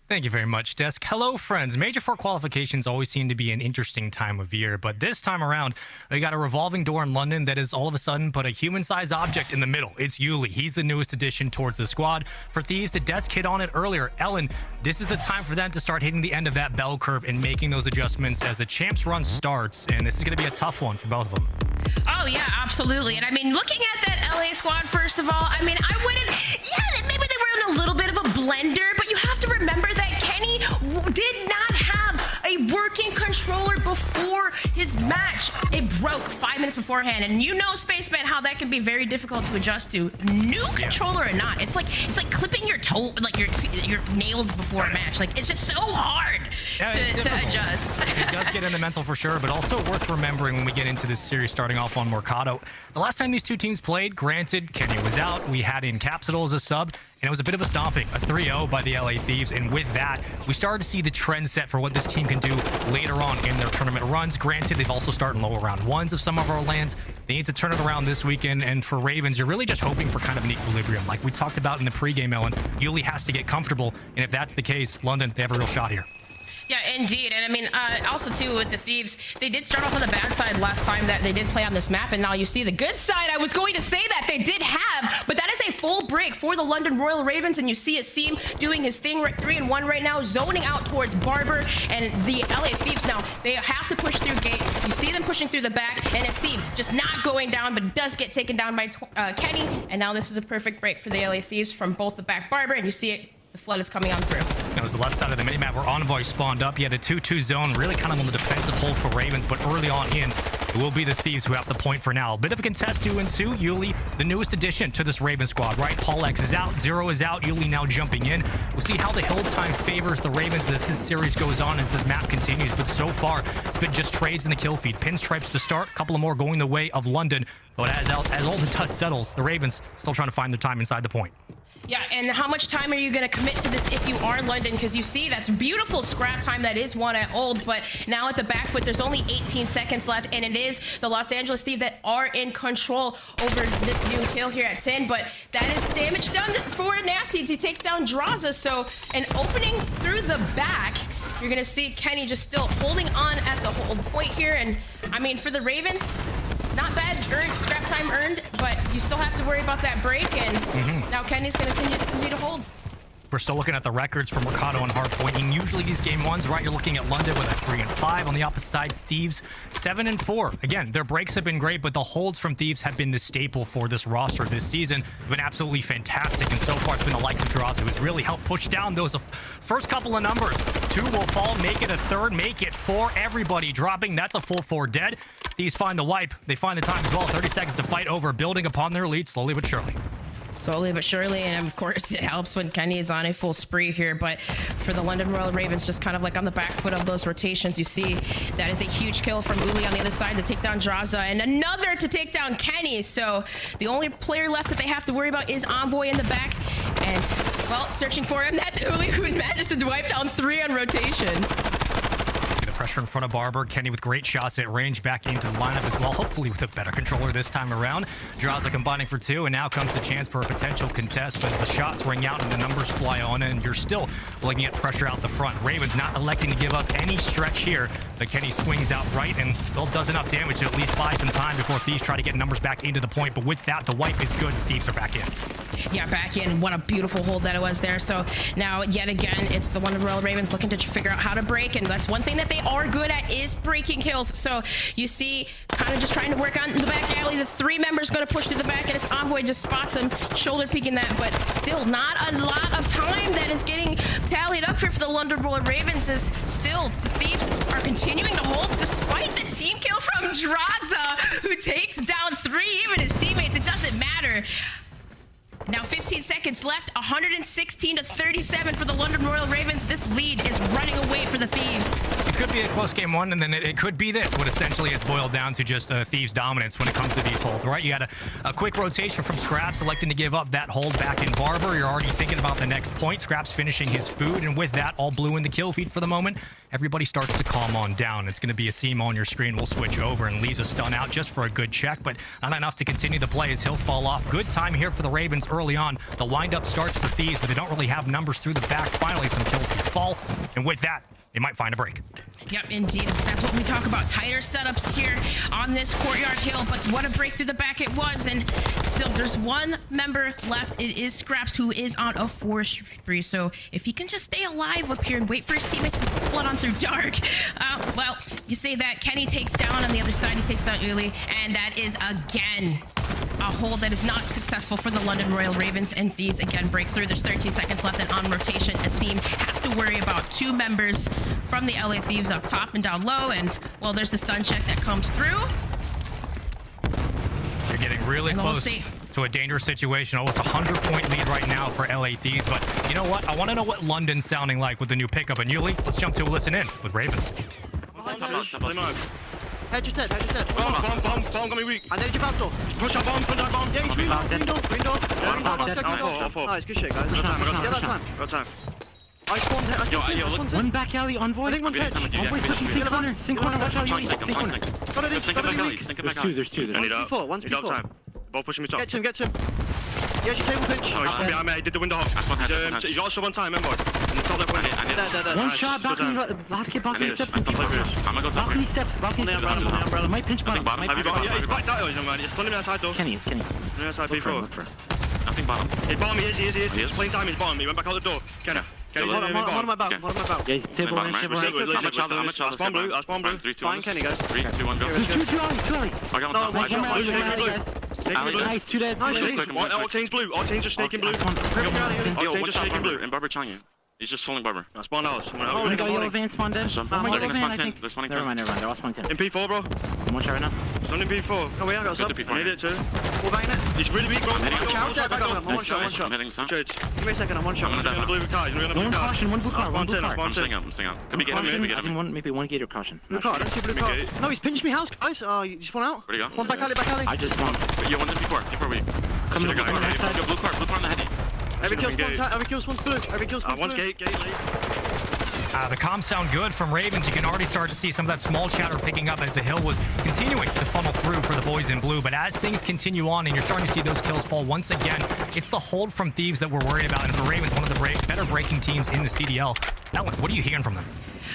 Thank you very much, Desk. Hello, friends. Major IV qualifications always seem to be an interesting time of year, but this time around, we got a revolving door in London that has all of a sudden put a human-sized object in the middle. It's Yuli. He's the newest addition towards the squad. For Thieves, the Desk hit on it earlier. Ellen, this is the time for them to start hitting the end of that bell curve and making those adjustments as the Champs run starts, and this is going to be a tough one for both of them. Oh, yeah, absolutely. And I mean, looking at that LA squad, first of all, I mean, I wouldn't... Yeah, maybe they were in a little bit of a blender, but you have to remember that Kenny did not have a working controller before his match. It broke 5 minutes beforehand, and you know, Spaceman, how that can be very difficult to adjust to. New controller or not, it's like clipping your toe, like your nails before a match. Like, it's just so hard to adjust. It does get in the mental for sure, but also worth remembering when we get into this series starting off on Mercado. The last time these two teams played, granted, Kenny was out. We had in Capsule as a sub, and it was a bit of a stomping, a 3-0 by the LA Thieves. And with that, we started to see the trend set for what this team can do later on in their tournament runs. Granted, they've also started lower round ones of some of our lands. They need to turn it around this weekend. And for Ravens, you're really just hoping for kind of an equilibrium. Like we talked about in the pregame, Ellen, Yuli has to get comfortable. And if that's the case, London, they have a real shot here. Yeah, indeed. And I mean, also too with the Thieves, they did start off on the bad side last time that they did play on this map, and now you see the good side. I was going to say that they did have, but that is a full break for the London Royal Ravens, and you see Asim doing his thing, 3-1 right now, zoning out towards Barber, and the LA Thieves now, they have to push through gate. You see them pushing through the back, and Asim just not going down, but does get taken down by Kenny, and now this is a perfect break for the LA Thieves from both the back Barber, and you see it. The flood is coming on through. That was the left side of the minimap where Envoy spawned up. He had a 2-2 zone, really kind of on the defensive hold for Ravens, but early on in, it will be the Thieves who have the point for now. A bit of a contest to ensue. Yuli, the newest addition to this Raven squad, right? Paul X is out, Zero is out, Yuli now jumping in. We'll see how the hill time favors the Ravens as this series goes on, as this map continues, but so far, it's been just trades in the kill feed. Pinstripes to start, a couple of more going the way of London, but as all the dust settles, the Ravens still trying to find their time inside the point. Yeah, and how much time are you going to commit to this if you are London? Because you see, that's beautiful scrap time. That is one at old, but now at the back foot, there's only 18 seconds left, and it is the Los Angeles Thieves that are in control over this new kill here at 10, but that is damage done for Nastie. He takes down Drazah, so an opening through the back. You're going to see Kenny just still holding on at the hold point here, and I mean, for the Ravens, not bad scrap time earned, but you still have to worry about that break, and now Kenny's going to continue to hold. We're still looking at the records for Mercado and Hardpoint. And usually these game ones, right, you're looking at London with a 3-5. On the opposite side, Thieves 7-4. Again, their breaks have been great, but the holds from Thieves have been the staple for this roster this season. They've been absolutely fantastic, and so far it's been the likes of Drazah who's really helped push down those first couple of numbers. 2 will fall, make it a third, make it 4. Everybody dropping. That's a full 4 dead. These find the wipe. They find the time as well. 30 seconds to fight over, building upon their lead slowly but surely. Slowly but surely, and of course it helps when Kenny is on a full spree here, but for the London Royal Ravens, just kind of like on the back foot of those rotations, you see that is a huge kill from Uli on the other side to take down Drazah, and another to take down Kenny. So the only player left that they have to worry about is Envoy in the back, and well, searching for him, that's Uli, who manages to wipe down 3 on rotation. Pressure in front of Barber. Kenny with great shots at range back into the lineup as well, hopefully with a better controller this time around. Drazah combining for 2, and now comes the chance for a potential contest, but as the shots ring out and the numbers fly on, and you're still looking at pressure out the front. Ravens not electing to give up any stretch here, but Kenny swings out right and well, does enough damage to at least buy some time before Thieves try to get numbers back into the point, but with that, the wipe is good. Thieves are back in. Yeah, back in. What a beautiful hold that it was there. So now, yet again, it's the London Royal Ravens looking to figure out how to break, and that's one thing that they are good at is breaking kills. So you see, kind of just trying to work on the back alley. The 3 members going to push through the back, and it's Envoy just spots him, shoulder peeking that, but still not a lot of time that is getting tallied up here for the London Royal Ravens, as still the Thieves are continuing to hold despite the team kill from Drazah, who takes down 3, even his teammates. It doesn't matter. Now 15 seconds left, 116-37 for the London Royal Ravens. This lead is running away for the Thieves. It could be a close game 1, and then it could be this, what essentially is boiled down to just Thieves dominance when it comes to these holds, right? You had a quick rotation from Scrapz, electing to give up that hold back in Barber. You're already thinking about the next point. Scrapz finishing his food, and with that, all blue in the kill feed for the moment. Everybody starts to calm on down. It's going to be Asim on your screen. We'll switch over and leaves a stun out just for a good check, but not enough to continue the play as he'll fall off. Good time here for the Ravens early on. The windup starts for Thieves, but they don't really have numbers through the back. Finally, some kills to fall, and with that, they might find a break. Yep, indeed. That's what we talk about. Tighter setups here on this courtyard hill, but what a break through the back it was. And still, there's one member left. It is Scrapz, who is on a 4 spree. So if he can just stay alive up here and wait for his teammates to flood on through dark, well, you say that Kenny takes down on the other side. He takes down Uli, and that is again a hold that is not successful for the London Royal Ravens, and Thieves again break through. There's 13 seconds left, and on rotation, Asim has to worry about 2 members from the LA Thieves up top and down low, and well, there's the stun check that comes through. You're getting really close to a dangerous situation. Almost 100-point lead right now for LA Thieves, but you know what? I want to know what London's sounding like with the new pickup and Uli. Let's jump to a listen in with Ravens. Head just dead, head just dead. Bomb got me weak. And then you back door. Push that bomb. Yeah, he's green door. Nice, good shit, guys. Get that time. Got time. I spawned hit. Yo, look. One back alley, Envoy. I think one's hedge. Envoy pushing sink corner. Sink corner, watch out. Sink corner. Got it, Sink it back alley. There's two. I need One's up. one's Need up before. time. Ball pushing me top. Get to him. Yes, your table pinch. Oh, he's from behind me. He did the window hop. He's got a sub on time, Envoy. In the top left window. Dead. One shot, balcony, last kid, balcony steps. I'm gonna go top. Balcony steps. Umbrella. Might pinch bottom. Have you got? Yeah, he's back that way, young man. He's pulling me outside though. Kenny. Outside Look P4. for. Nothing bottom. He's bottom. He is. He's playing time. He's bottom. He went back out the door. Kenny. One on my back. Yeah, he's table right. I'm a child. Spawn blue. 3, 2, 1. Fine, Kenny, guys. 3, 2, 1, go. Two alley. I got on top. Nice, two dead. Octane's blue. Octane's just snaking blue. Octane's just snaking blue. And Barber chang you. He's just holding Barber. Spawn house. We got yellow van spawned in. They're spawning 10. Never mind. They're all spawning 10. In P4, bro. One shot right now. Stun in P4. Oh, we haven't got Good sub. to P4. Need it too. We're banging it. He's really weak, bro. One shot. I'm hitting some. Give me a second, I'm one shot. I'm gonna blue car. One caution, one blue car. I'm staying up. Could be getting him. Maybe one gate or caution. Blue car, I don't see blue car. No, he's pinched me house, guys. You just went out. Where'd he go? One back alley. I just want. Yo, one's in P4. P4 weak. Come on, Yo, blue car on the heady. Every kill's one's blue. One's gate late. The comms sound good from Ravens. You can already start to see some of that small chatter picking up as the hill was continuing to funnel through for the boys in blue. But as things continue on and you're starting to see those kills fall once again, it's the hold from Thieves that we're worried about. And for Ravens, one of the better breaking teams in the CDL. Ellen, what are you hearing from them?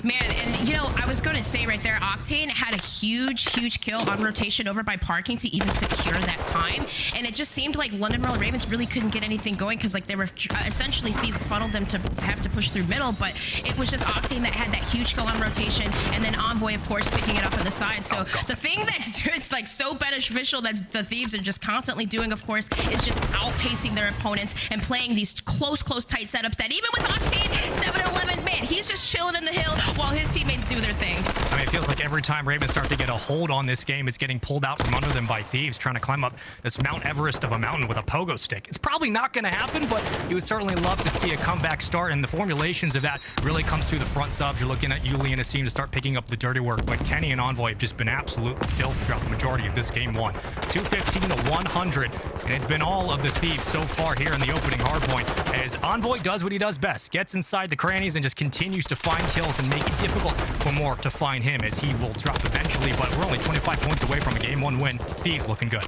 Man, and you know, I was going to say right there, Octane had a huge kill on rotation over by parking to even secure that time. And it just seemed like London Royal Ravens really couldn't get anything going because like they were essentially Thieves funneled them to have to push through middle, but it was just Octane that had that huge kill on rotation, and then Envoy, of course, picking it up on the side. So the thing that's it's like so beneficial that the Thieves are just constantly doing, of course, is just outpacing their opponents and playing these close, tight setups that even with Octane 7-11, man, he's just chilling in the hill while his teammates do their thing. I mean, it feels like every time Ravens start to get a hold on this game, it's getting pulled out from under them by Thieves trying to climb up this Mount Everest of a mountain with a pogo stick. It's probably not going to happen, but you would certainly love to see a comeback start, and the formulations of that really comes through the front subs. You're looking at Uli and Asim to start picking up the dirty work, but Kenny and Envoy have just been absolutely filth throughout the majority of this game one. 215 to 100, and it's been all of the Thieves so far here in the opening hardpoint, as Envoy does what he does best, gets inside the crannies and just continues to find kills and make it difficult for more to find him, as he will drop eventually, but we're only 25 points away from a game one win. Thieves looking good.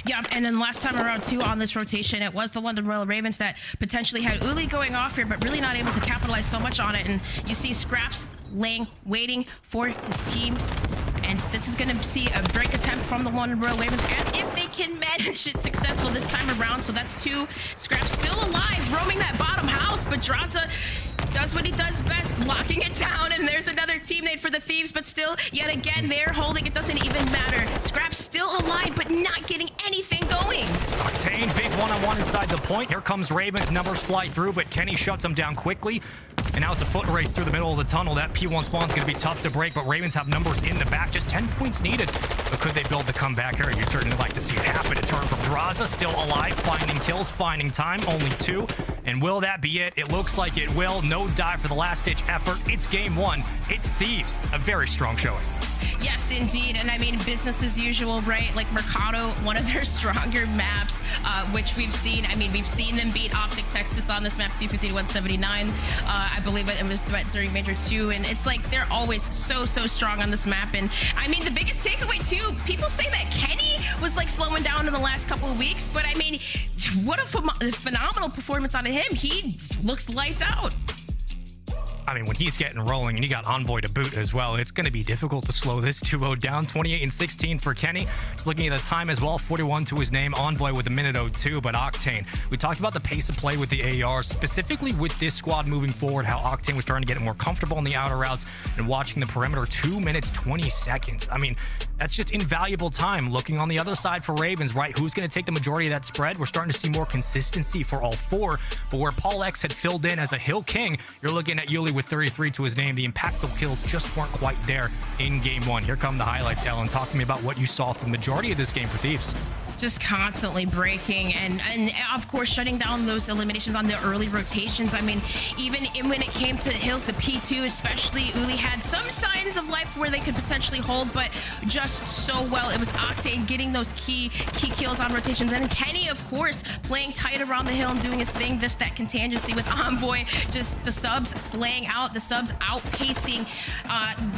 Yeah, and then last time around too on this rotation, it was the London Royal Ravens that potentially had Uli going off here, but really not able to capitalize so much on it. And you see Scrapz waiting for his team. And this is going to see a break attempt from the London Royal Ravens, and if they can manage it successful this time around. So that's 2. Scrapz still alive, roaming that bottom house, but Drazah does what he does best, locking it down, and there's another teammate for the Thieves, but still, yet again, they're holding. It doesn't even matter. Scrapz still alive, but not getting anything going. Octane, big one-on-one inside the point. Here comes Ravens. Numbers fly through, but Kenny shuts them down quickly. And now it's a foot race through the middle of the tunnel. That P1 spawn's going to be tough to break, but Ravens have numbers in the back. Just 10 points needed. But could they build the comeback here? You certainly like to see it happen. A turn from Drazah, still alive, finding kills, finding time. Only 2. And will that be it? It looks like it will. No dive for the last-ditch effort. It's game one. It's Thieves. A very strong showing. Yes, indeed. And I mean, business as usual, right? Like Mercado, one of their stronger maps, which we've seen. I mean, we've seen them beat OpTic Texas on this map, 250 to 179. I believe it was during Major 2, and it's like they're always so strong on this map. And I mean, the biggest takeaway too, people say that Kenny was like slowing down in the last couple of weeks, but I mean, what a phenomenal performance out of him. He looks lights out. I mean, when he's getting rolling and you got Envoy to boot as well, it's going to be difficult to slow this 2-0 down. 28 and 16 for Kenny. Just looking at the time as well, 41 to his name. Envoy with a minute 02, but Octane. We talked about the pace of play with the AR, specifically with this squad moving forward, how Octane was starting to get more comfortable on the outer routes and watching the perimeter. 2 minutes, 20 seconds. I mean, that's just invaluable time. Looking on the other side for Ravens, right? Who's going to take the majority of that spread? We're starting to see more consistency for all four, but where Paul X had filled in as a Hill King, you're looking at Yuli with 33 to his name. The impactful kills just weren't quite there in game one. Here come the highlights, Ellen. Talk to me about what you saw for the majority of this game for Thieves. Just constantly breaking and of course shutting down those eliminations on the early rotations. I mean, even when it came to Hills, the P2 especially, Uli had some signs of life where they could potentially hold, but just so well. It was Octane getting those key kills on rotations, and Kenny, of course, playing tight around the hill and doing his thing. Just that contingency with Envoy, just the subs slaying out, the subs outpacing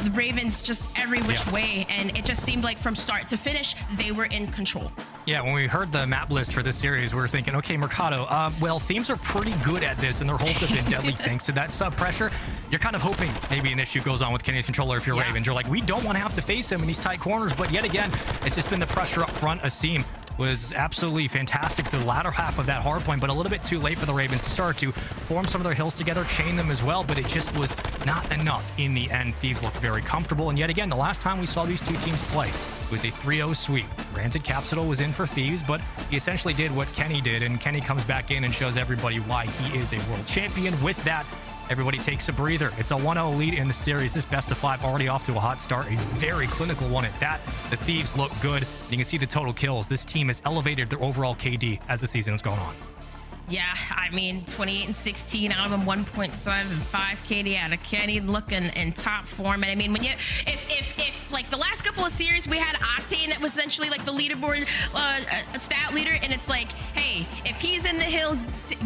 the Ravens just every which way, and it just seemed like from start to finish they were in control. Yeah, when we heard the map list for this series, we were thinking, okay, Mercado, well, Thieves are pretty good at this, and their holds have been deadly thanks to that sub pressure. You're kind of hoping maybe an issue goes on with Kenny's controller if you're Ravens. You're like, we don't want to have to face him in these tight corners, but yet again, it's just been the pressure up front. Asim was absolutely fantastic the latter half of that hard point, but a little bit too late for the Ravens to start to form some of their hills together, chain them as well, but it just was not enough in the end. Thieves looked very comfortable, and yet again, the last time we saw these two teams play, it was a 3-0 sweep. Granted, Capsule was in for Thieves, but he essentially did what Kenny did, and Kenny comes back in and shows everybody why he is a world champion. With that, everybody takes a breather. It's a 1-0 lead in the series. This best of 5 already off to a hot start. A very clinical one at that. The Thieves look good. You can see the total kills. This team has elevated their overall KD as the season has gone on. Yeah, I mean, 28 and 16 out of them, 1.75 KD out of Kenny, looking in top form. And I mean, when you, if like the last couple of series, we had Octane that was essentially like the leaderboard stat leader, and it's like, hey, if he's in the hill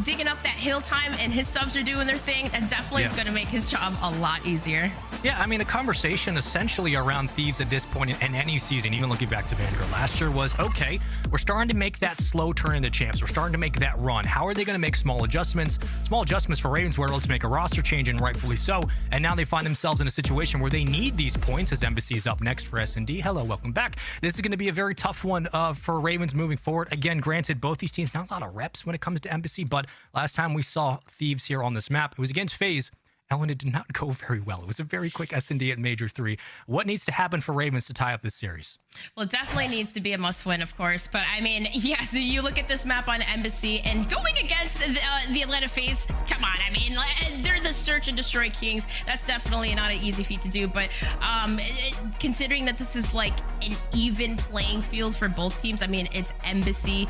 digging up that hill time and his subs are doing their thing, that definitely is going to make his job a lot easier. Yeah, I mean, the conversation essentially around Thieves at this point in any season, even looking back to Vanguard last year, was, okay, we're starting to make that slow turn in the champs. We're starting to make that run. How are they going to make small adjustments? Small adjustments for Ravens where let's make a roster change, and rightfully so. And now they find themselves in a situation where they need these points as aBeZy's up next for S&D. Hello, welcome back. This is going to be a very tough one for Ravens moving forward. Again, granted, both these teams, not a lot of reps when it comes to aBeZy, but last time we saw Thieves here on this map, it was against FaZe. Ellen, it did not go very well. It was a very quick S&D at Major 3. What needs to happen for Ravens to tie up this series? Well, it definitely needs to be a must-win, of course. But, I mean, yes, you look at this map on aBeZy, and going against the Atlanta FaZe, come on, I mean, they're the search and destroy kings. That's definitely not an easy feat to do. But considering that this is, like, an even playing field for both teams, I mean, it's aBeZy,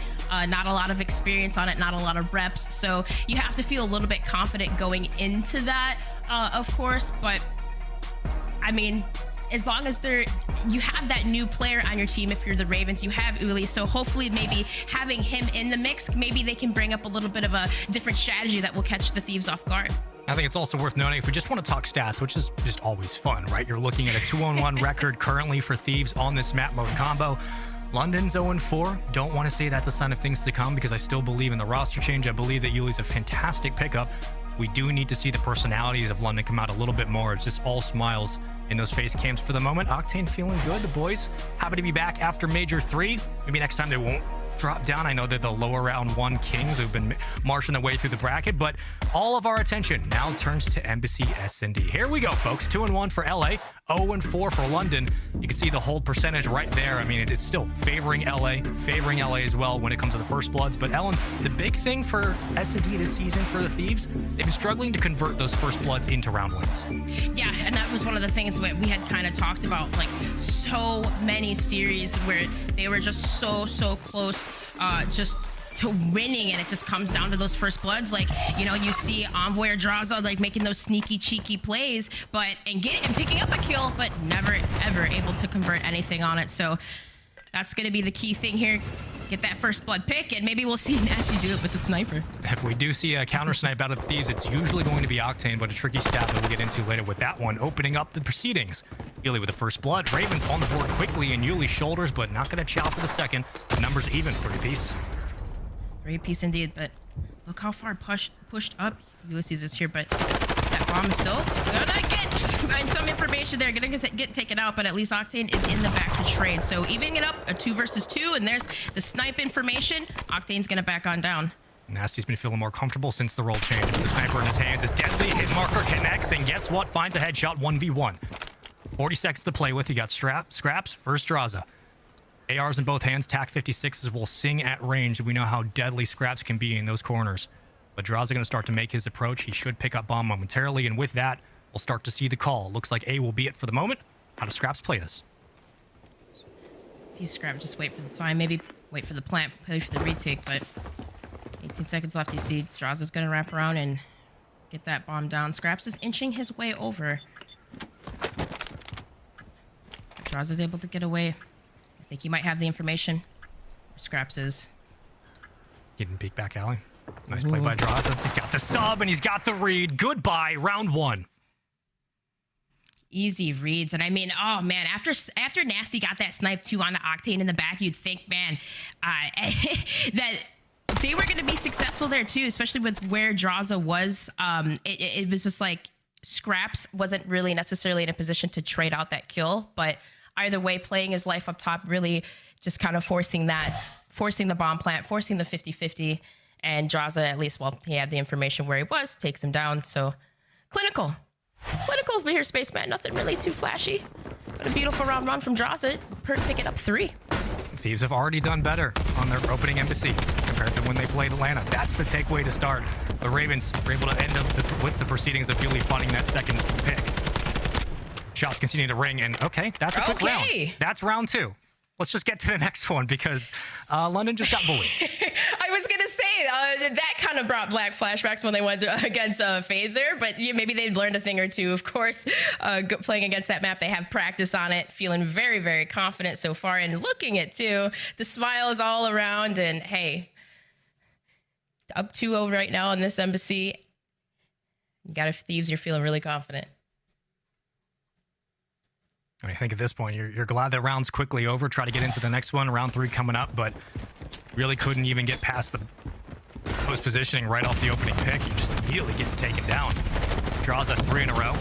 not a lot of experience on it, not a lot of reps. So you have to feel a little bit confident going into that. Of course, but I mean, as long as you have that new player on your team, if you're the Ravens, you have Uli, so hopefully maybe having him in the mix, maybe they can bring up a little bit of a different strategy that will catch the Thieves off guard. I think it's also worth noting, if we just want to talk stats, which is just always fun, right? You're looking at a 2-on-1 record currently for Thieves on this map mode combo. London's 0-4. Don't want to say that's a sign of things to come, because I still believe in the roster change. I believe that Yuli's a fantastic pickup. We do need to see the personalities of London come out a little bit more. It's just all smiles in those face cams for the moment. Octane feeling good. The boys happy to be back after Major 3. Maybe next time they won't drop down. I know they're the lower round 1 kings who've been marching their way through the bracket, but all of our attention now turns to aBeZy S&D. Here we go, folks. 2-1 for LA, 0-4 for London. You can see the hold percentage right there. I mean, it is still favoring LA as well when it comes to the first bloods. But Ellen, the big thing for S&D this season for the Thieves, they've been struggling to convert those first bloods into round wins. Yeah, and that was one of the things we had kind of talked about, like so many series where they were just so close just to winning, and it just comes down to those first bloods. Like, you know, you see Envoy or Drazah like making those sneaky cheeky plays, and picking up a kill, but never ever able to convert anything on it. So that's going to be the key thing here. get that first blood pick, and maybe we'll see Nastie do it with the sniper. If we do see a counter snipe out of the Thieves, it's usually going to be Octane, but a tricky stab that we'll get into later with that one, opening up the proceedings. Yuli with the first blood. Ravens on the board quickly in Yuli's shoulders, but not going to chow for the second. The numbers even, 3-piece. 3-piece indeed, but look how far pushed up Ulysses is here, but that bomb is still gonna get some information there, gonna get taken out, but at least Octane is in the back to trade. So evening it up, a 2 versus 2, and there's the snipe information. Octane's gonna back on down. Nastie's been feeling more comfortable since the role change. With the sniper in his hands, is deadly. Hit marker connects, and guess what? Finds a headshot, 1v1. 40 seconds to play with. You got Scrapz versus Drazah. ARs in both hands, TAC 56s will sing at range. We know how deadly Scrapz can be in those corners. But Drazah going to start to make his approach. He should pick up bomb momentarily, and with that, we'll start to see the call. Looks like A will be it for the moment. How does Scrapz play this? He's Scrapz, just wait for the time. Maybe wait for the plant, play for the retake, but 18 seconds left. You see Drazah's going to wrap around and get that bomb down. Scrapz is inching his way over. Drazah's able to get away. I think he might have the information. Scrapz is. Getting peek back alley. Nice play by Drazah. He's got the sub and he's got the read. Goodbye, round 1. Easy reads. And I mean, oh man, after Nastie got that snipe too on the Octane in the back, you'd think, man, that they were going to be successful there too, especially with where Drazah was. It was just like Scrapz wasn't really necessarily in a position to trade out that kill, but either way, playing his life up top, really just kind of forcing the bomb plant, forcing the 50-50. And Drazah, at least, well, he had the information where he was, takes him down. So, clinical here, Spaceman. Nothing really too flashy. But a beautiful round run from Drazah. Picking up 3. Thieves have already done better on their opening embassy compared to when they played Atlanta. That's the takeaway to start. The Ravens were able to end up with the proceedings of Yuli funding that second pick. Shots continue to ring, and okay, that's a quick round. That's round 2. Let's just get to the next one because London just got bullied. I was going to say that kind of brought black flashbacks when they went against FaZe there, but yeah, maybe they've learned a thing or two. Of course, playing against that map, they have practice on it, feeling very, very confident so far, and looking it too. The smile is all around, and hey, up 2-0 right now on this embassy. You got a Thieves, you're feeling really confident. I think at this point, you're glad that round's quickly over. Try to get into the next one. Round 3 coming up, but really couldn't even get past the post positioning right off the opening pick. You just immediately get taken down. Drazah 3 in a row.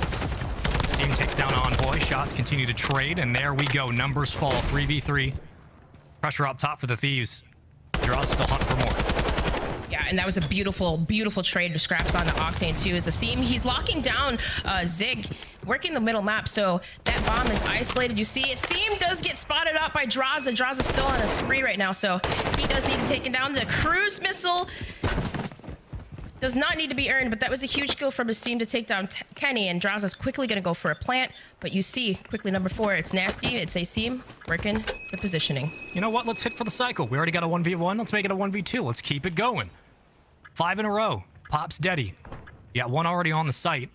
Asim takes down Envoy. Shots continue to trade, and there we go. Numbers fall. 3v3. Pressure up top for the Thieves. Drazah still hunting for more. Yeah, and that was a beautiful, beautiful trade to Scrapz on the Octane too. As Asim, he's locking down Zig, working the middle map, so that bomb is isolated. You see, Asim does get spotted out by Drazah. Drazah's still on a spree right now, so he does need to take him down. The cruise missile does not need to be earned, but that was a huge kill from Asim to take down Kenny, and Drazah's quickly going to go for a plant, but you see, quickly number 4, it's Nastie, it's Asim, working the positioning. You know what? Let's hit for the cycle. We already got a 1v1. Let's make it a 1v2. Let's keep it going. 5 in a row. Pop's Deddy. You got 1 already on the site.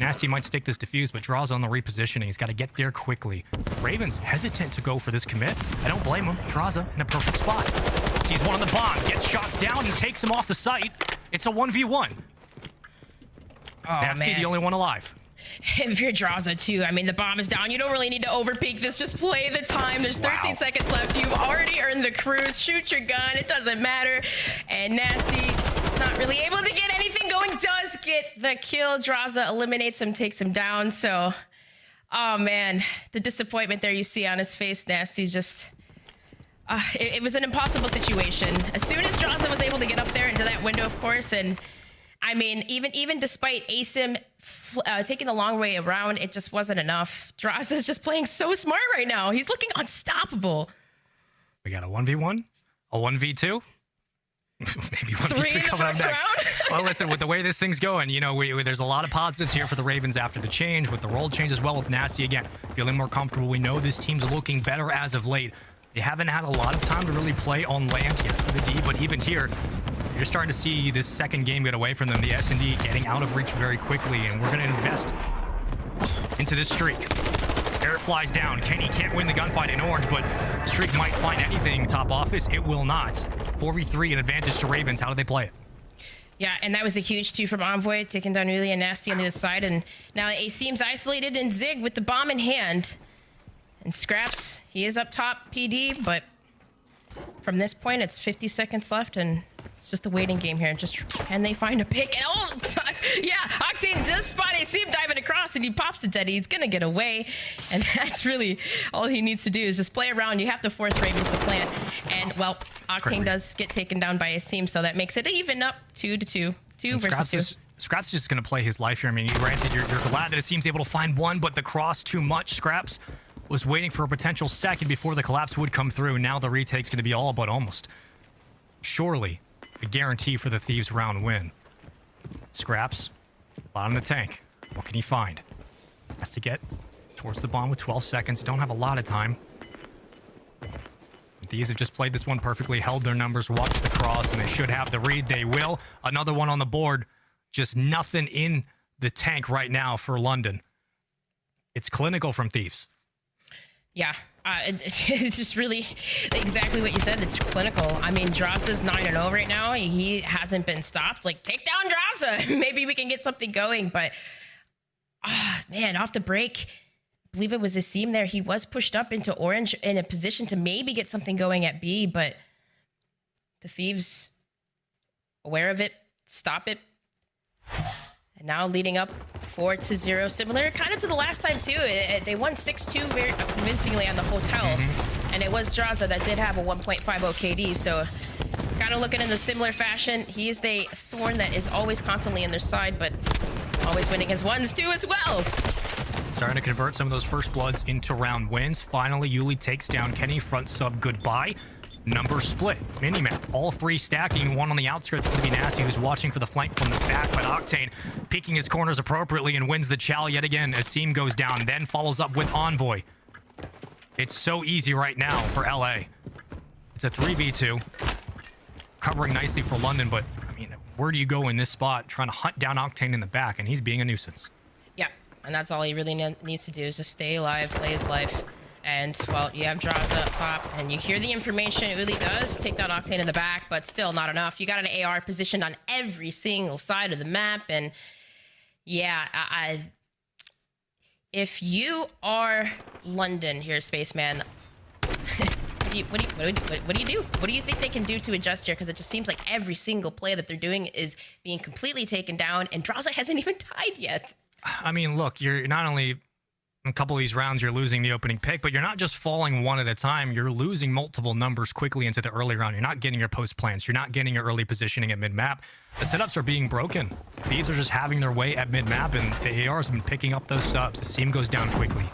Nastie might stick this defuse, but Drazah on the repositioning. He's got to get there quickly. Ravens hesitant to go for this commit. I don't blame him. Drazah in a perfect spot. Sees one on the bomb. Gets shots down. He takes him off the site. It's a 1v1. Oh, Nastie, man. the only one alive. If you're Drazah too, I mean, the bomb is down. You don't really need to overpeak this. Just play the time. There's 13 seconds left. You've already earned the cruise. Shoot your gun. It doesn't matter. And Nastie, not really able to get anything going, does get the kill. Drazah eliminates him, takes him down. So, oh man, the disappointment there you see on his face. Nastie's just... it was an impossible situation. As soon as Drazah was able to get up there into that window, of course, and I mean, even despite Asim taking the long way around, it just wasn't enough. Drazah's just playing so smart right now. He's looking unstoppable. We got a 1v1, a 1v2. Maybe 1v3 coming up next. Well, listen, with the way this thing's going, you know, there's a lot of positives here for the Ravens after the change, with the role change as well, with Nastie again feeling more comfortable. We know this team's looking better as of late. They haven't had a lot of time to really play on land. Yes, for the D, but even here, you're starting to see this second game get away from them. The S&D getting out of reach very quickly, and we're going to invest into this streak. Carrot flies down. Kenny can't win the gunfight in orange, but Streak might find anything top office. It will not. 4v3, an advantage to Ravens. How do they play it? Yeah, and that was a huge 2 from Envoy, taking down really and Nastie on the other side. And now Asim's isolated in Zig with the bomb in hand. And Scrapz, he is up top, PD, but from this point, it's 50 seconds left, and it's just a waiting game here. Just can they find a pick? And oh, yeah, Octane does spot Asim diving across, and he pops the Teddy. He's gonna get away, and that's really all he needs to do is just play around. You have to force Ravens to plant, and well, Octane does get taken down by Asim, so that makes it even up 2-2, 2 versus 2. Scrapz is just gonna play his life here. I mean, granted, you're glad that Asim's able to find one, but the cross too much. Scrapz was waiting for a potential second before the collapse would come through. Now the retake's going to be all but almost surely a guarantee for the Thieves round win. Scrapz, bottom of the tank. What can he find? Has to get towards the bomb with 12 seconds. You don't have a lot of time. The Thieves have just played this one perfectly, held their numbers, watched the cross, and they should have the read. They will. Another one on the board. Just nothing in the tank right now for London. It's clinical from Thieves. Yeah, it's just really exactly what you said. It's clinical. I mean, Drazah's 9-0 right now. He hasn't been stopped. Like, take down Drazah. Maybe we can get something going. But, man, off the break, I believe it was Asim there. He was pushed up into orange in a position to maybe get something going at B. But the Thieves, aware of it, stop it. And now leading up 4-0, similar kind of to the last time too. They won 6-2 very convincingly on the hotel, and it was Drazah that did have a 1.50 KD. So kind of looking in the similar fashion. He is the thorn that is always constantly in their side, but always winning his ones too as well. Starting to convert some of those first bloods into round wins. Finally, Yuli takes down Kenny. Front sub goodbye. Number split, mini-map, all three stacking. One on the outskirts going to be Nastie, who's watching for the flank from the back, but Octane peeking his corners appropriately and wins the chow yet again. Asim goes down, then follows up with Envoy. It's so easy right now for LA. It's a 3v2, covering nicely for London, but I mean, where do you go in this spot trying to hunt down Octane in the back, and he's being a nuisance. Yeah, and that's all he really needs to do is just stay alive, play his life. And, well, you have Drazah up top, and you hear the information. It really does take down Octane in the back, but still not enough. You got an AR positioned on every single side of the map, and yeah, if you are London here, Spaceman, what do you do? What do you think they can do to adjust here? Because it just seems like every single play that they're doing is being completely taken down, and Drazah hasn't even tied yet. I mean, look, you're not only... a couple of these rounds you're losing the opening pick, but you're not just falling one at a time. You're losing multiple numbers quickly into the early round. You're not getting your post plans. You're not getting your early positioning at mid-map. The setups are being broken. Thieves are just having their way at mid-map, and the ARs have been picking up those subs. Asim goes down quickly.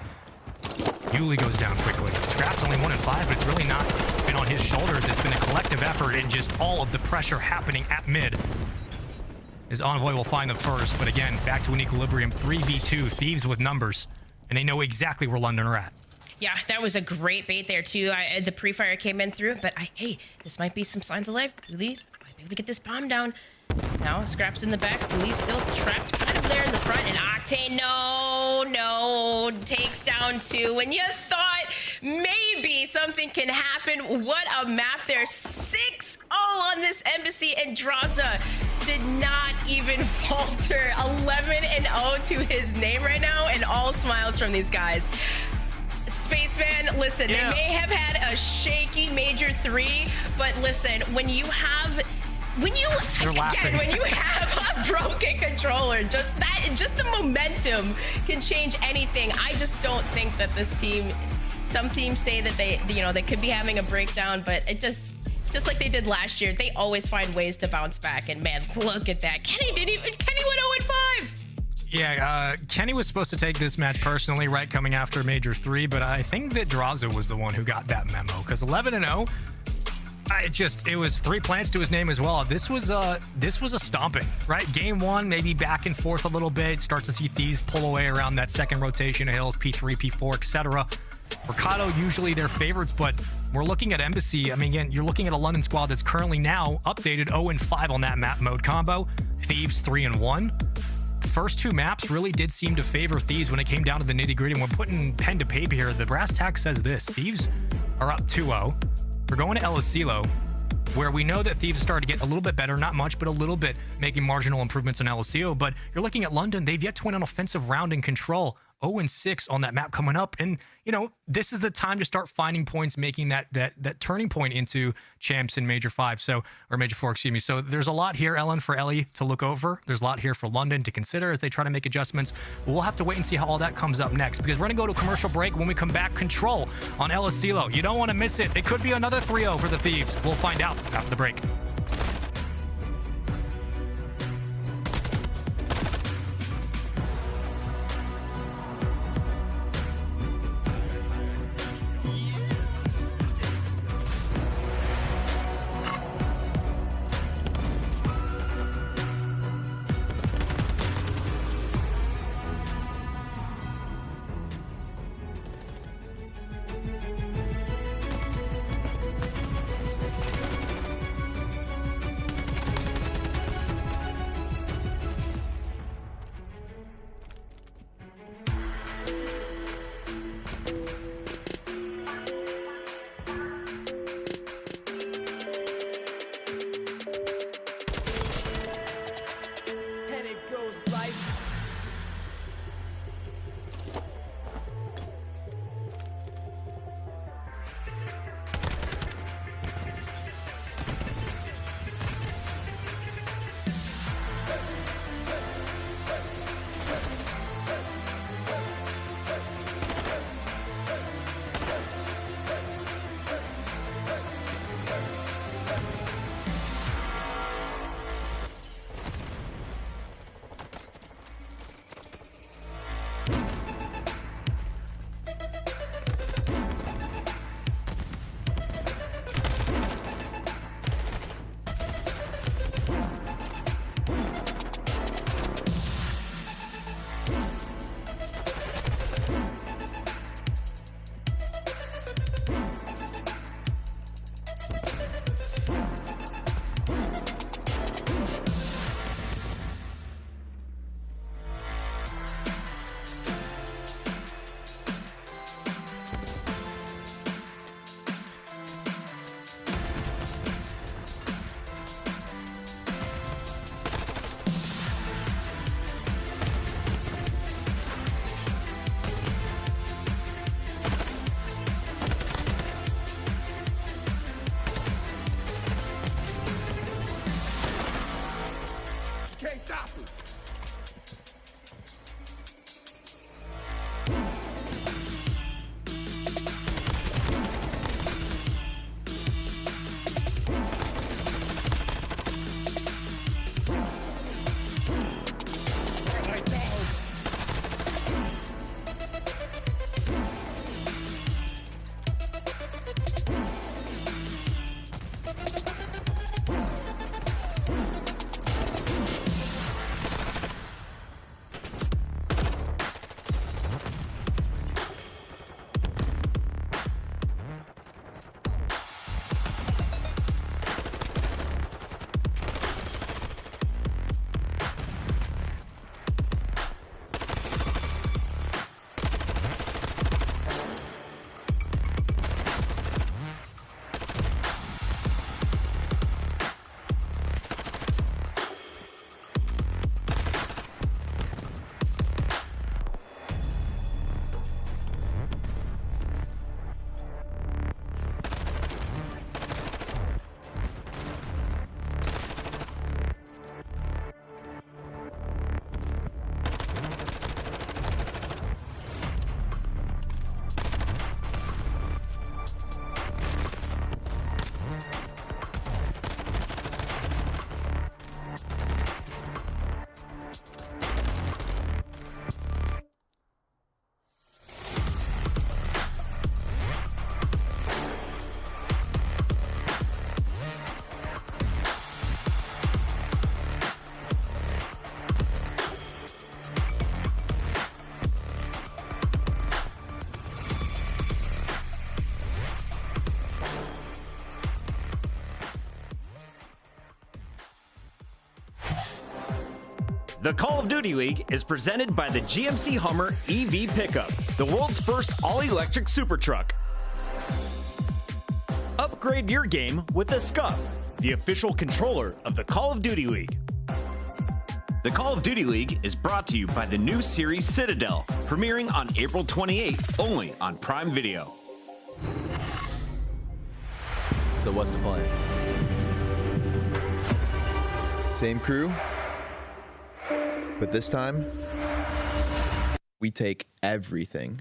Yuli goes down quickly. Scrapz only 1 in 5, but it's really not been on his shoulders. It's been a collective effort and just all of the pressure happening at mid. His Envoy will find the first, but again, back to an equilibrium. 3v2, Thieves with numbers. And they know exactly where London are at. Yeah, that was a great bait there, too. The pre-fire came in through, but hey, this might be some signs of life. Really, might be able to get this bomb down. Now, Scrapz in the back. Yuli's still trapped kind of there in the front. And Octane, no, takes down 2. When you thought maybe something can happen, what a map there. 6-0 on this embassy, and Drazah did not even falter. 11-0 to his name right now, and all smiles from these guys. Spaceman, listen, they may have had a shaky Major 3, but listen, when you have a broken controller, just the momentum can change anything. I just don't think that this team, some teams say that they could be having a breakdown, but it just like they did last year, they always find ways to bounce back. And man, look at that. Kenny went 0-5. Yeah, Kenny was supposed to take this match personally, right, coming after Major 3, but I think that Drazah was the one who got that memo, because 11-0, it was 3 plants to his name as well. This was a stomping, right? Game 1, maybe back and forth a little bit. Start to see Thieves pull away around that second rotation of hills, P3, P4, etc. Røkkr usually their favorites, but we're looking at Embassy. I mean, again, you're looking at a London squad that's currently now updated 0-5 on that map mode combo. Thieves 3-1. first two maps really did seem to favor Thieves when it came down to the nitty-gritty. And we're putting pen to paper here. The brass tack says this. Thieves are up 2-0. We're going to LSCLO, where we know that Thieves started to get a little bit better, not much, but a little bit, making marginal improvements on LSCO. But you're looking at London, they've yet to win an offensive round in control. 0-6 on that map coming up. And, you know, this is the time to start finding points, making that turning point into champs in Major 5. So, or Major 4, excuse me. So there's a lot here, Ellen, for Ellie to look over. There's a lot here for London to consider as they try to make adjustments. We'll have to wait and see how all that comes up next, because we're going to go to a commercial break. When we come back, Control on LSCLO. You don't want to miss it. It could be another 3-0 for the Thieves. We'll find out after the break. The Call of Duty League is presented by the GMC Hummer EV Pickup, the world's first all-electric super truck. Upgrade your game with the Scuff, the official controller of the Call of Duty League. The Call of Duty League is brought to you by the new series Citadel, premiering on April 28th, only on Prime Video. So what's the plan? Same crew, but this time, we take everything.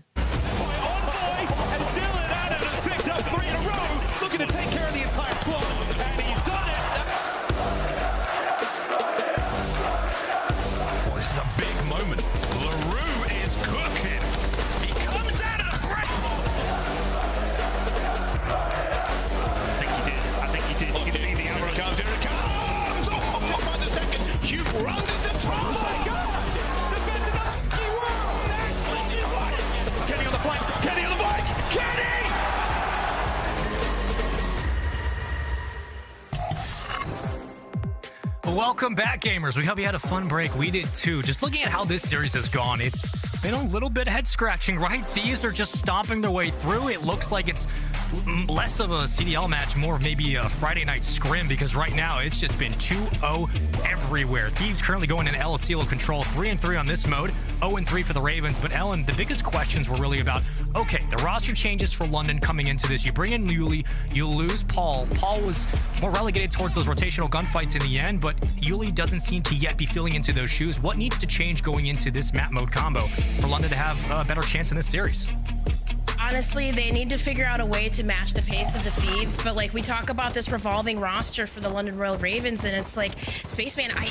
Looking to take care of the entire squad, and he's done it. Boy, this is a big moment. LaRue is cooking. He comes out of the threshold. I think he did. You can see the arrow comes. Here it comes. Oh, by the second. Huke runs into trouble. Oh my God! Defended up. Kenny on the flank. Kenny on the flank. Kenny! Welcome back, gamers. We hope you had a fun break. We did too. Just looking at how this series has gone, it's been a little bit head scratching, right? These are just stomping their way through. It looks like it's less of a CDL match, more of maybe a Friday night scrim, because right now it's just been 2-0 everywhere. Thieves currently going in El Cielo control, 3-3 on this mode, 0-3 for the Ravens. But Ellen, the biggest questions were really about, okay, the roster changes for London coming into this. You bring in Yuli, you lose Paul. Paul was more relegated towards those rotational gunfights in the end, but Yuli doesn't seem to yet be filling into those shoes. What needs to change going into this map mode combo for London to have a better chance in this series? Honestly, they need to figure out a way to match the pace of the Thieves, but like we talk about this revolving roster for the London Royal Ravens, and it's like, Spaceman, I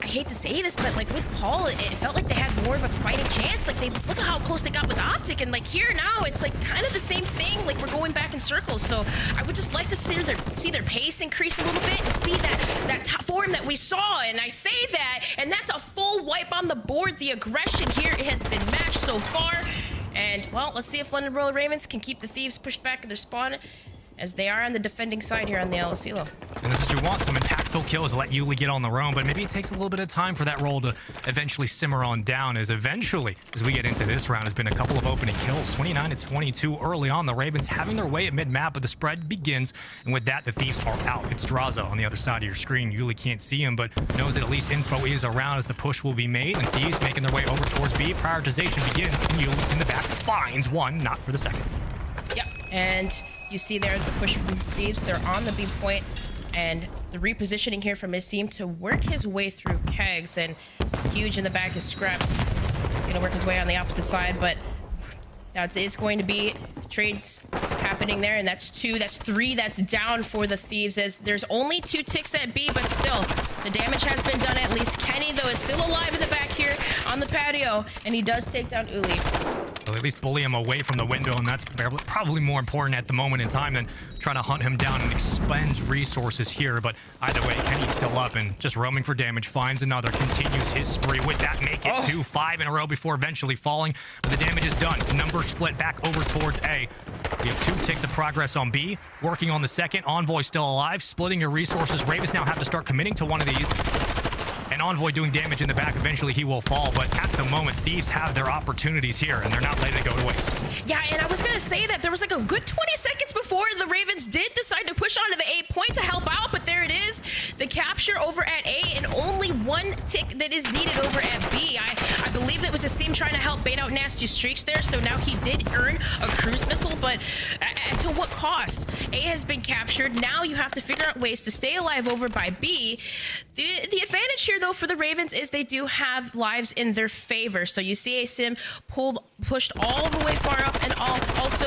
hate to say this, but like with Paul, it felt like they had more of a fighting chance. Like, they look at how close they got with OpTic, and like here now, it's like kind of the same thing. Like, we're going back in circles. So I would just like to see their pace increase a little bit and see that top form that we saw. And I say that, and that's a full wipe on the board. The aggression here has been matched so far. And, well, let's see if London Royal Ravens can keep the Thieves pushed back in their spawn, as they are on the defending side here on the El Cielo. And this is you want some impactful kills to let Yuli get on their own, but maybe it takes a little bit of time for that role to eventually simmer on down, as eventually, as we get into this round, has been a couple of opening kills, 29-22 early on. The Ravens having their way at mid-map, but the spread begins, and with that, the Thieves are out. It's Drazah on the other side of your screen. Yuli can't see him, but knows that at least info is around as the push will be made, and Thieves making their way over towards B. Prioritization begins, and Yuli in the back finds one, not for the second. Yep, and you see there the push from Thieves. They're on the B point, and the repositioning here from Asim to work his way through Kegs, and huge in the back is Scrapz. He's going to work his way on the opposite side, but that is going to be trades happening there, and that's 2, that's 3, that's down for the Thieves, as there's only 2 ticks at B, but still, the damage has been done at least. Kenny, though, is still alive in the back here on the patio, and he does take down Uli. Well, at least bully him away from the window, and that's probably more important at the moment in time than trying to hunt him down and expend resources here. But either way, Kenny's still up and just roaming for damage, finds another, continues his spree. With that, make it 2-5 in a row before eventually falling. But the damage is done. Number split back over towards A. We have 2 ticks of progress on B. Working on the second. Envoy still alive, splitting your resources. Ravens now have to start committing to one of these. And Envoy doing damage in the back. Eventually he will fall, but at the moment, Thieves have their opportunities here, and they're not letting it go to waste. Yeah, and I was gonna say that there was like a good 20 seconds before the Ravens did decide to push onto the A point to help out, but there it is, the capture over at A, and only 1 tick that is needed over at B. I believe that was Asim trying to help bait out Nastie's streaks there, so now he did earn a cruise missile, but to what cost? A has been captured. Now you have to figure out ways to stay alive over by B. The advantage here, though, for the Ravens is they do have lives in their favor. So you see Asim pushed all the way far up, and also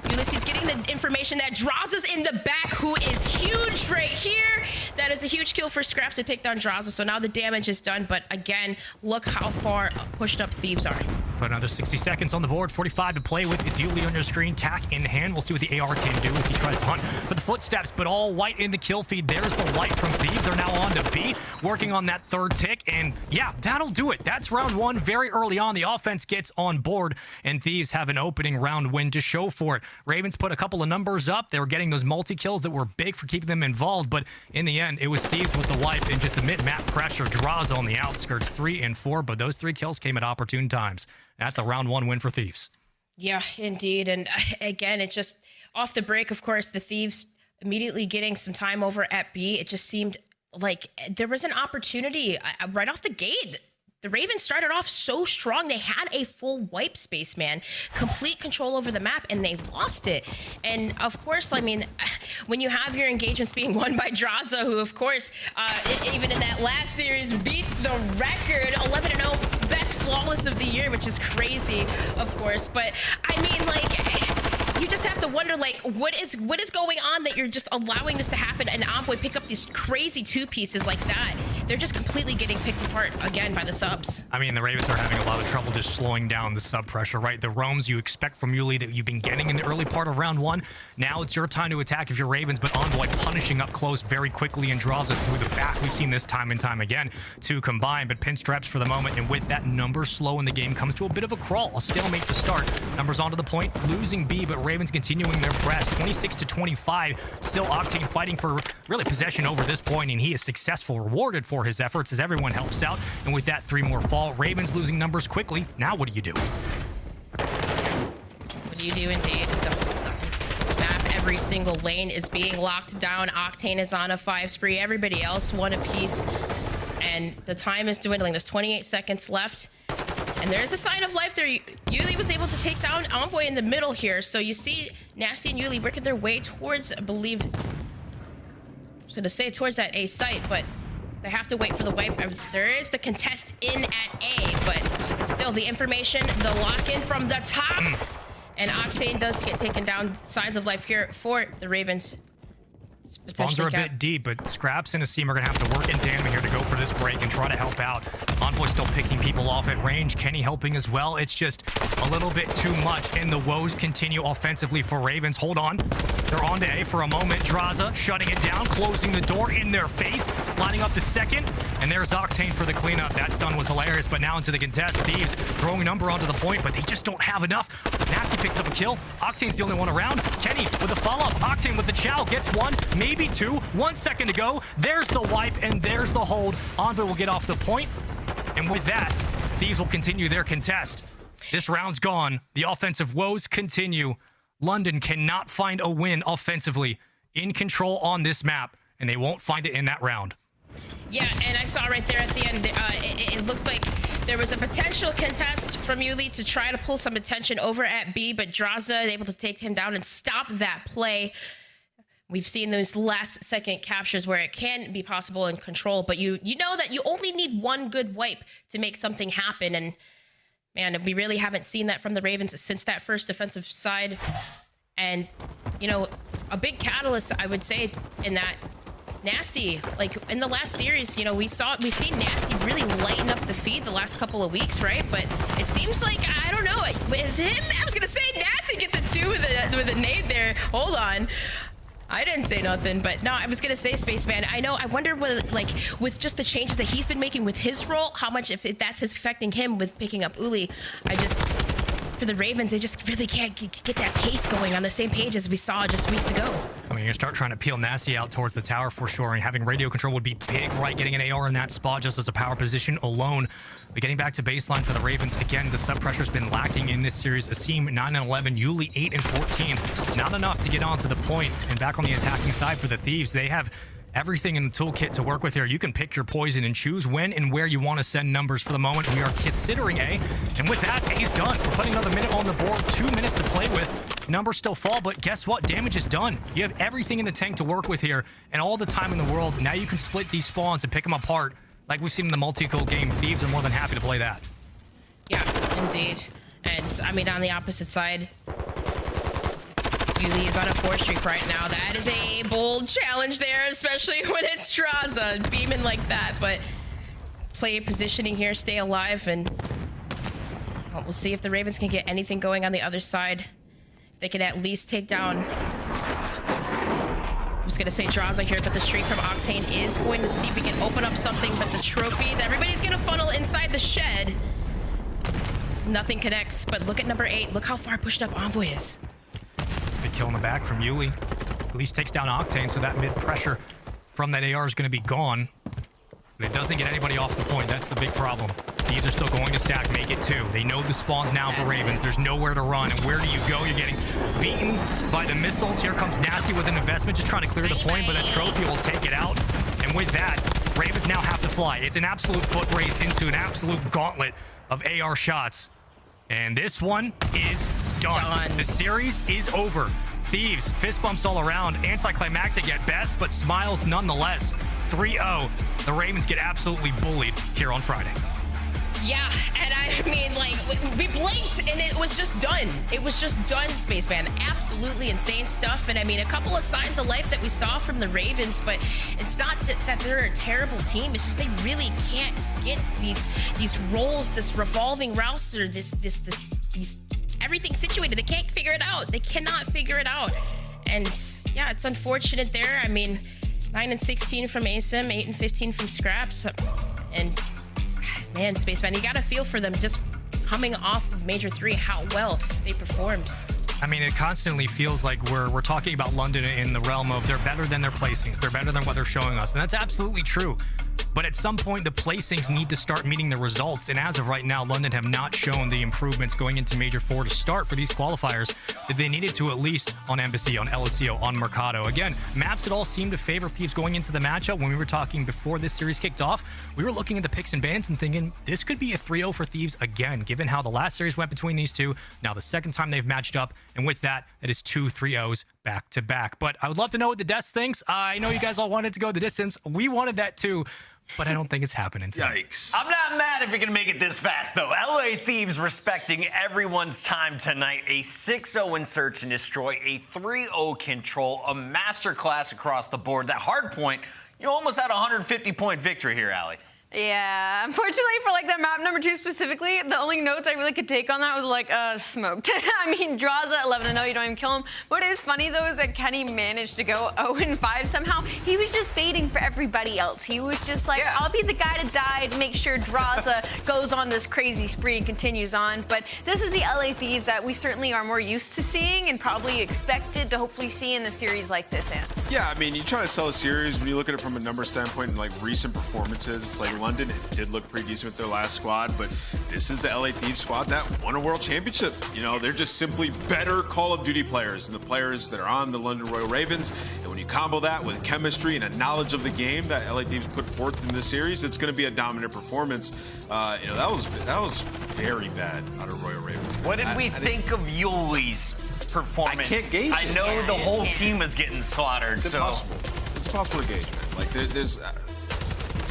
Ulysses getting the information that Drazah's in the back, who is huge right here. That is a huge kill for Scrapz to take down Drazah. So now the damage is done, but again, look how far pushed up Thieves are. Put another 60 seconds on the board, 45 to play with. It's Yuli on your screen, tack in hand. We'll see what the AR can do as he tries to hunt for the footsteps, but all white in the kill feed. There's the white from Thieves. They're now on to B, working on that third tick, and yeah, that'll do it. That's round one. Very early on, the offense gets on board, and Thieves have an opening round win to show for it. Ravens put a couple of numbers up. They were getting those multi-kills that were big for keeping them involved, but in the end, it was Thieves with the wipe and just the mid-map pressure. Drazah on the outskirts, 3 and 4, but those 3 kills came at opportune times. That's a round one win for Thieves. Yeah, indeed. And again, it's just off the break, of course, the Thieves immediately getting some time over at B. It just seemed like there was an opportunity right off the gate. The Ravens started off so strong. They had a full wipe space, man. Complete control over the map, and they lost it. And, of course, I mean, when you have your engagements being won by Drazah, who, of course, even in that last series, beat the record, 11-0, best flawless of the year, which is crazy, of course. But, I mean, like, you just have to wonder, like, what is going on that you're just allowing this to happen and Envoy pick up these crazy 2 pieces like that? They're just completely getting picked apart again by the subs. I mean, the Ravens are having a lot of trouble just slowing down the sub pressure, right? The roams you expect from Yuli that you've been getting in the early part of round one. Now it's your time to attack if you're Ravens, but Envoy punishing up close very quickly and draws it through the back. We've seen this time and time again to combine, but pinstripes for the moment. And with that number slow in the game comes to a bit of a crawl, a stalemate to start. Numbers onto the point, losing B, but Ravens continuing their press, 26-25. Still Octane fighting for really possession over this point, and he is successful, rewarded for his efforts as everyone helps out. And with that 3 more fall, Ravens losing numbers quickly. Now what do you do? What do you do indeed? The map, every single lane is being locked down. Octane is on a 5 spree. Everybody else 1 apiece. And the time is dwindling. There's 28 seconds left. And there's a sign of life there. Yuli was able to take down Envoy in the middle here. So you see Nastie and Yuli working their way towards, I believe, I was going to say towards that A site, but they have to wait for the wipe. There is the contest in at A, but still the information, the lock-in from the top. And Octane does get taken down. Signs of life here for the Ravens. Spawns are a bit deep, but Scrapz and Asim are going to have to work in tandem here to go for this break and try to help out. Envoy still picking people off at range. Kenny helping as well. It's just a little bit too much, and the woes continue offensively for Ravens. Hold on. They're on to A for a moment. Drazah shutting it down, closing the door in their face, lining up the second, and there's Octane for the cleanup. That stun was hilarious, but now into the contest. Thieves throwing a number onto the point, but they just don't have enough. Nastie picks up a kill. Octane's the only one around. Kenny with a follow-up. Octane with the chow gets 1, maybe 2. 1 second to go. There's the wipe, and there's the hold. Envoy will get off the point, and with that, Thieves will continue their contest. This round's gone. The offensive woes continue. London cannot find a win offensively, in control on this map, and they won't find it in that round. Yeah, and I saw right there at the end, it looked like there was a potential contest from Yuli to try to pull some attention over at B, but Drazah able to take him down and stop that play. We've seen those last second captures where it can be possible in control, but you know that you only need 1 good wipe to make something happen. And man, we really haven't seen that from the Ravens since that first defensive side. And, you know, a big catalyst, I would say, in that, Nastie, like in the last series, you know, we've seen Nastie really lighten up the feed the last couple of weeks, right? But it seems like, I don't know, is him? I was gonna say Nastie gets a 2 with a nade there. Hold on. I didn't say nothing, but no, I was gonna say Spaceman. I know, I wonder what, like, with just the changes that he's been making with his role, how much if that's affecting him with picking up Uli. For the Ravens, they just really can't get that pace going on the same page as we saw just weeks ago. I mean, you start trying to peel Nastie out towards the tower for sure, and having radio control would be big, right? Getting an AR in that spot just as a power position alone. But getting back to baseline for the Ravens, again, the sub pressure's been lacking in this series. Asim 9-11, Yuli 8-14. Not enough to get onto the point. And back on the attacking side for the Thieves, they have everything in the toolkit to work with here. You can pick your poison and choose when and where you want to send numbers. For the moment, we are considering A, and with that, A is done. We're putting another minute on the board, 2 minutes to play with. Numbers still fall, but guess what? Damage is done. You have everything in the tank to work with here, and all the time in the world. Now you can split these spawns and pick them apart. Like we've seen in the multi-kill game, Thieves are more than happy to play that. Yeah, indeed. And, I mean, on the opposite side, Yuli is on a 4 streak right now. That is a bold challenge there, especially when it's Drazah beaming like that. But play positioning here, stay alive, and well, we'll see if the Ravens can get anything going on the other side. They can at least take down I was gonna say Drazah here, but the streak from Octane is going to see if we can open up something, but the trophies, everybody's gonna funnel inside the shed. Nothing connects, but look at number 8. Look how far pushed up Envoy is. It's a big kill in the back from Yuli. At least takes down Octane, so that mid pressure from that AR is gonna be gone. But it doesn't get anybody off the point. That's the big problem. Thieves are still going to stack, make it 2. They know the spawns now for Ravens. There's nowhere to run, and where do you go? You're getting beaten by the missiles. Here comes Nastie with an investment, just trying to clear the point, but that trophy will take it out. And with that, Ravens now have to fly. It's an absolute foot race into an absolute gauntlet of AR shots. And this one is done. The series is over. Thieves, fist bumps all around, anticlimactic at best, but smiles nonetheless. 3-0. The Ravens get absolutely bullied here on Friday. Yeah, and I mean, like, we blinked and it was just done. It was just done, Spaceman. Absolutely insane stuff. And I mean, a couple of signs of life that we saw from the Ravens, but it's not that they're a terrible team. It's just they really can't get these roles, this revolving roster, these everything situated. They can't figure it out. They cannot figure it out. And yeah, it's unfortunate there. I mean, 9-16 from Asim, 8-15 from Scrapz, and man, Spaceman, you gotta feel for them just coming off of Major 3, how well they performed. I mean, it constantly feels like we're talking about London in the realm of they're better than their placings. They're better than what they're showing us. And that's absolutely true. But at some point, the placings need to start meeting the results. And as of right now, London have not shown the improvements going into Major 4 to start for these qualifiers that they needed to, at least on aBeZy, on LSCO, on Mercado. Again, maps that all seem to favor Thieves going into the matchup. When we were talking before this series kicked off, we were looking at the picks and bans and thinking this could be a 3-0 for Thieves again, given how the last series went between these two. Now the second time they've matched up, and with that, it is 2 3-0s back to back. But I would love to know what the Desk thinks. I know you guys all wanted to go the distance. We wanted that too, but I don't think it's happening today. Yikes. I'm not mad if you're going to make it this fast, though. LA Thieves respecting everyone's time tonight. A 6-0 in search and destroy, a 3-0 control, a masterclass across the board. That hard point, you almost had a 150-point victory here, Allie. Yeah, unfortunately for like that map number 2 specifically, the only notes I really could take on that was like, smoked. I mean, Drazah 11-0, you don't even kill him. What is funny though is that Kenny managed to go 0-5 somehow. He was just baiting for everybody else. He was just like, I'll be the guy to die to make sure Drazah goes on this crazy spree and continues on. But this is the LA Thieves that we certainly are more used to seeing and probably expected to hopefully see in the series like this. Yeah, I mean, you try to sell a series when you look at it from a number standpoint and like recent performances. It's like London did look pretty decent with their last squad, but this is the LA Thieves squad that won a world championship. You know, they're just simply better Call of Duty players than the players that are on the London Royal Ravens. And when you combo that with chemistry and a knowledge of the game that LA Thieves put forth in this series, it's going to be a dominant performance. You know, that was very bad out of Royal Ravens. What did we think of Yuli's performance? I can't gauge it. I know the whole team is getting slaughtered. It's impossible. It's impossible to gauge, man. Like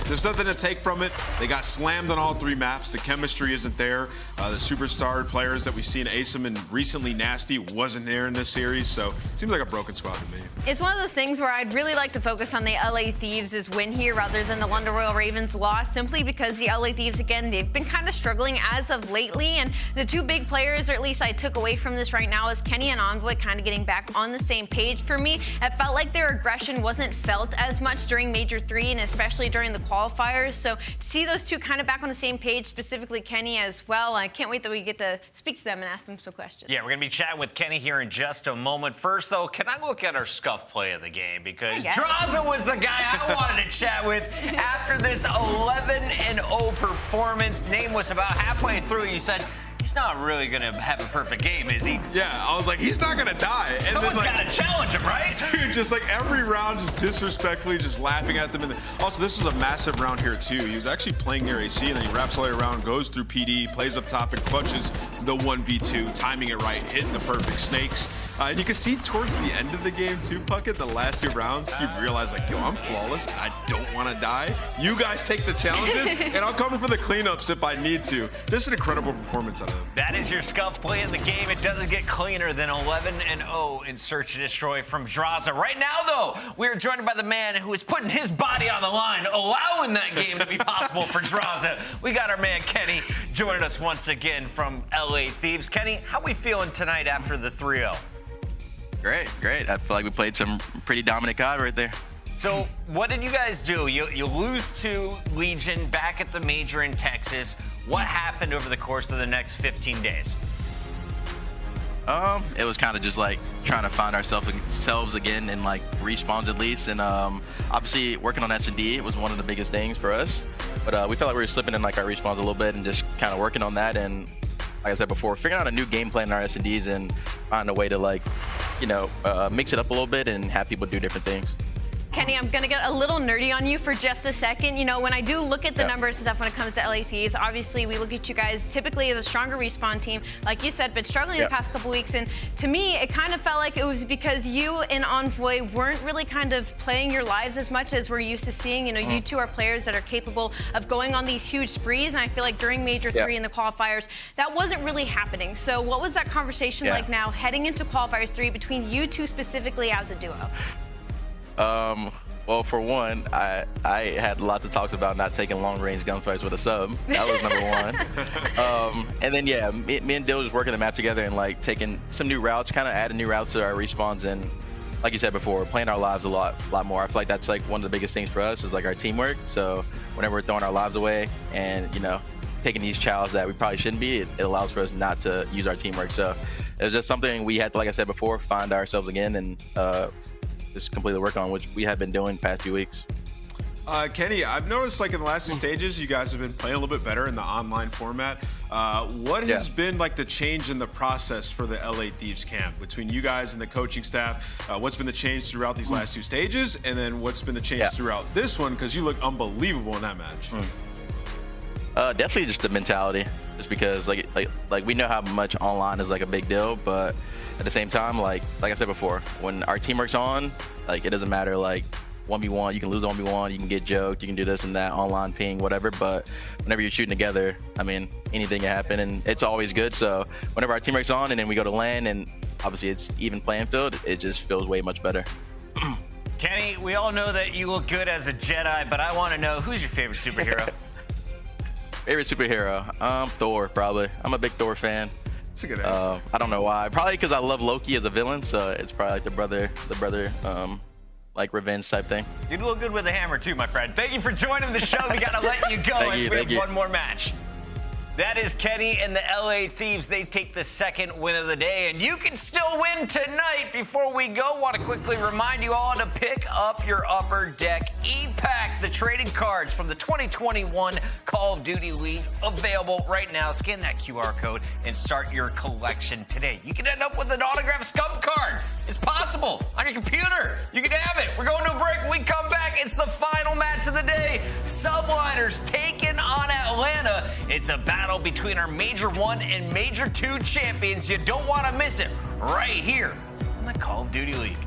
there's nothing to take from it. They got slammed on all 3 maps. The chemistry isn't there. The superstar players that we see in Asim and recently Nastie wasn't there in this series. So it seems like a broken squad to me. It's one of those things where I'd really like to focus on the LA Thieves' win here rather than the London Royal Ravens' loss, simply because the LA Thieves, again, they've been kind of struggling as of lately. And the 2 big players, or at least I took away from this right now, is Kenny and Envoy kind of getting back on the same page for me. It felt like their aggression wasn't felt as much during Major 3 and especially during the qualifiers. So to see those 2 kind of back on the same page, specifically Kenny as well, I can't wait that we get to speak to them and ask them some questions. Yeah, we're going to be chatting with Kenny here in just a moment. First, though, can I look at our scuff play of the game? Because Drazah was the guy I wanted to chat with after this 11-0 performance. Name was about halfway through. You said, he's not really going to have a perfect game, is he? Yeah, I was like, he's not going to die. And someone's then, like, got to challenge him, right? Dude, just like every round, just disrespectfully, just laughing at them. And also, this was a massive round here, too. He was actually playing near AC, and then he wraps all the way around, goes through PD, plays up top, and clutches the 1v2, timing it right, hitting the perfect snakes. And you can see towards the end of the game, too, Puckett, the last 2 rounds, you realize, like, yo, I'm flawless. I don't want to die. You guys take the challenges, and I'll come in for the cleanups if I need to. Just an incredible performance out of him. That is your scuff play in the game. It doesn't get cleaner than 11-0 in Search and Destroy from Drazah. Right now, though, we are joined by the man who is putting his body on the line, allowing that game to be possible for Drazah. We got our man Kenny joining us once again from LA Thieves. Kenny, how we feeling tonight after the 3-0? Great. I feel like we played some pretty dominant COD right there. So what did you guys do? You lose to Legion back at the Major in Texas. What happened over the course of the next 15 days? It was kind of just like trying to find ourselves again and like respawns at least. And obviously working on S&D was one of the biggest things for us. But we felt like we were slipping in like our respawns a little bit and just kind of working on that. And like I said before, figuring out a new game plan in our S&Ds and find a way to like, mix it up a little bit and have people do different things. Kenny, I'm going to get a little nerdy on you for just a second. You know, when I do look at the numbers and stuff when it comes to LA Thieves, obviously we look at you guys typically as a stronger respawn team, like you said, but struggling the past couple weeks. And to me, it kind of felt like it was because you and Envoy weren't really kind of playing your lives as much as we're used to seeing. You know, you two are players that are capable of going on these huge sprees. And I feel like during Major 3 in the qualifiers, that wasn't really happening. So what was that conversation like now heading into qualifiers 3 between you two specifically as a duo? Well, for one, I had lots of talks about not taking long-range gunfights with a sub. That was number one. And then, me and Dill was working the map together and, like, taking some new routes, kind of adding new routes to our respawns. And like you said before, playing our lives a lot more. I feel like that's, like, one of the biggest things for us is, like, our teamwork. So whenever we're throwing our lives away and, taking these chows that we probably shouldn't be, it allows for us not to use our teamwork. So it was just something we had to, like I said before, find ourselves again and just completely work on, which we have been doing the past few weeks. Kenny, I've noticed like in the last 2 stages, you guys have been playing a little bit better in the online format. What has been like the change in the process for the LA Thieves camp between you guys and the coaching staff? What's been the change throughout these last 2 stages? And then what's been the change throughout this one? Because you look unbelievable in that match. Definitely just the mentality, just because like we know how much online is like a big deal, but at the same time, like I said before, when our teamwork's on, like it doesn't matter, like 1v1, you can lose 1v1, you can get joked, you can do this and that, online ping, whatever, but whenever you're shooting together, I mean, anything can happen, and it's always good. So whenever our teamwork's on and then we go to LAN and obviously it's even playing field, it just feels way much better. Kenny, we all know that you look good as a Jedi, but I want to know, who's your favorite superhero? Favorite superhero? Thor, probably. I'm a big Thor fan. That's a good answer. I don't know why. Probably because I love Loki as a villain, so it's probably like the brother, like revenge type thing. You look good with a hammer too, my friend. Thank you for joining the show. We gotta let you go as we have one more match. That is Kenny and the LA Thieves. They take the second win of the day, and you can still win tonight. Before we go, want to quickly remind you all to pick up your Upper Deck E-Pack, the trading cards from the 2021 Call of Duty League, available right now. Scan that QR code and start your collection today. You can end up with an autographed Scump card. It's possible on your computer. You can have it. We're going to a break. When we come back, it's the final match of the day. Subliners taking on Atlanta. It's a battle between our Major 1 and Major 2 champions. You don't want to miss it right here on the Call of Duty League.